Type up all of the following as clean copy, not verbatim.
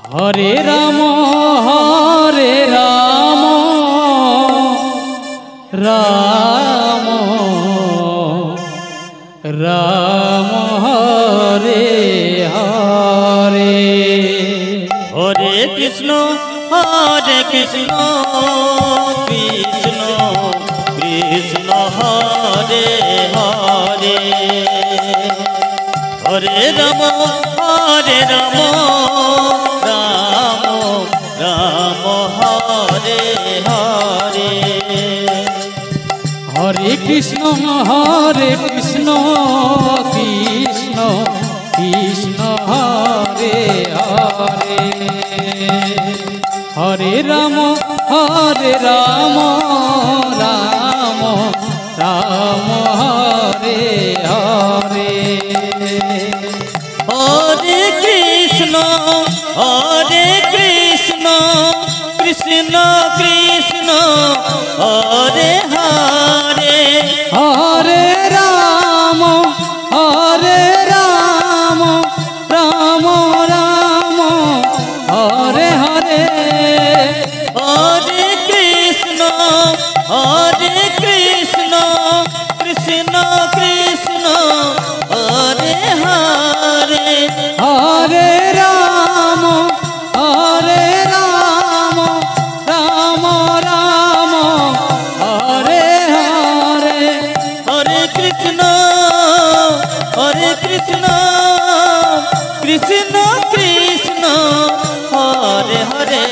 Hare Ram Ram Ram Hare Hare. Hare Krishna Krishna Krishna Hare Hare. Hare Ram Ram Ram Hare Hare. Hare Krishna Krishna Krishna Hare Hare. Hare Ram Ram Ram Hare Hare. Hare Krishna Krishna Krishna Hare Hare. Hare Ram Ram Ram Hare Hare. Hare Krishna Krishna Krishna Hare Hare. Hare Ram Ram Hare Hare. Hare Krishna Krishna Krishna Hare Hare.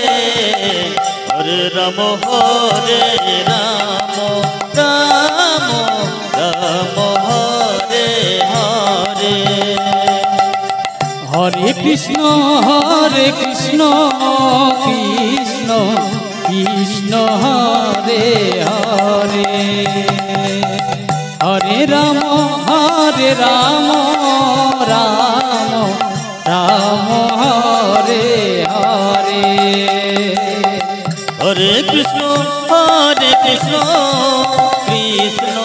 Hare Ram Ram Hare Hare. Hare Krishna Krishna Krishna Hare Hare. Hare Ram Ram Hare Hare. Hare Krishna Krishna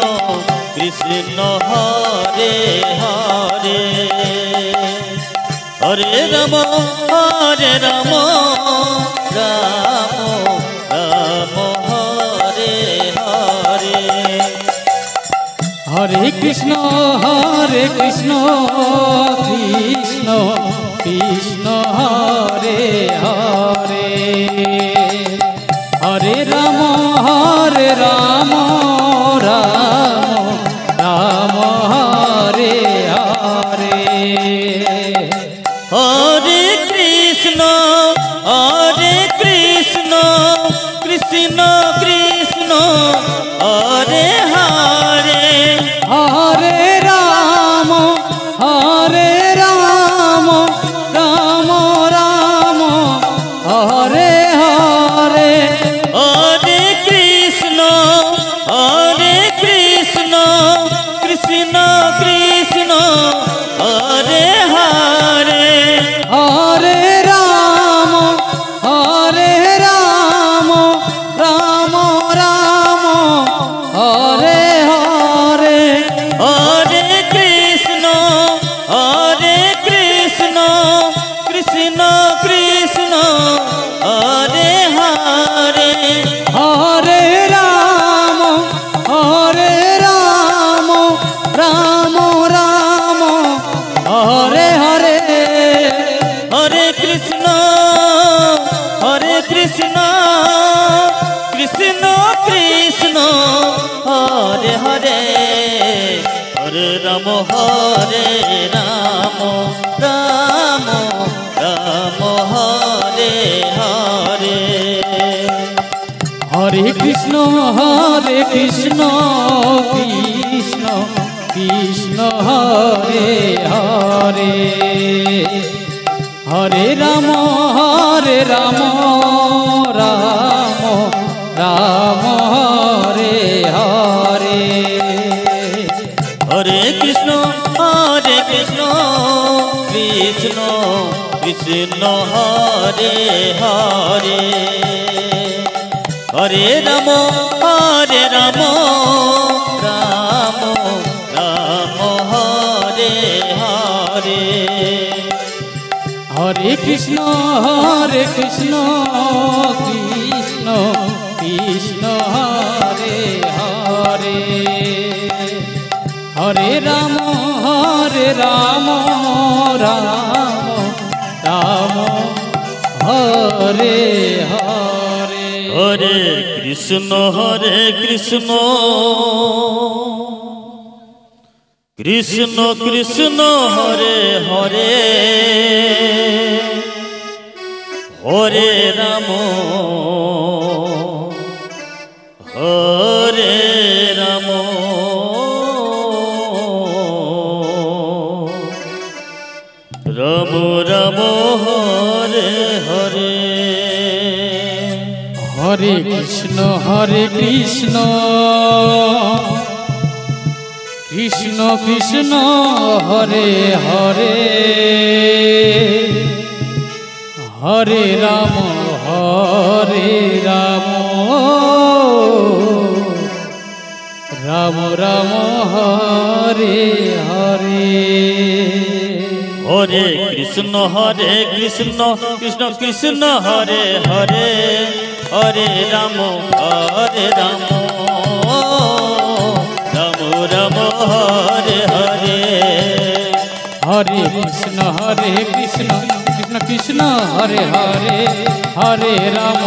Krishna Hare Hare. Hare Ram Ram Hare Hare. Hare Krishna Krishna Krishna Hare Hare. Hare Ram Ram Hare Hare. Hare Krishna Krishna Krishna Hare Hare. Hare Ram Ram Hare Hare. Hare Krishna Krishna Krishna Hare Hare. Hare Ram Ram Hare Hare. Hare Krishna Krishna Krishna Hare Hare. Hare Ram Ram Hare Hare. Hare Krishna Krishna Krishna Hare Hare. Hare Ram Ram Hare Hare. Hare Krishna Krishna Krishna Hare Hare. Hare Ram Ram Hare Hare. Hare Krishna Krishna Krishna Hare Hare. Hare Ram Ram Hare Hare. Hare Krishna Hare Krishna Krishna Krishna Hare Hare Hare Ram Ram Ram Hare Hare Hare Krishna Krishna Krishna Hare Hare Hare Ram Ram Ram Hare Hare Hare Krishna Krishna Krishna Hare Hare Hare Ram Ram Ram Hare Hare Hare Krishna Krishna Krishna Hare Hare Hare Ram Ram Ram Hare Hare Hare Krishna Krishna Krishna Krishna Hare Hare Hare Ram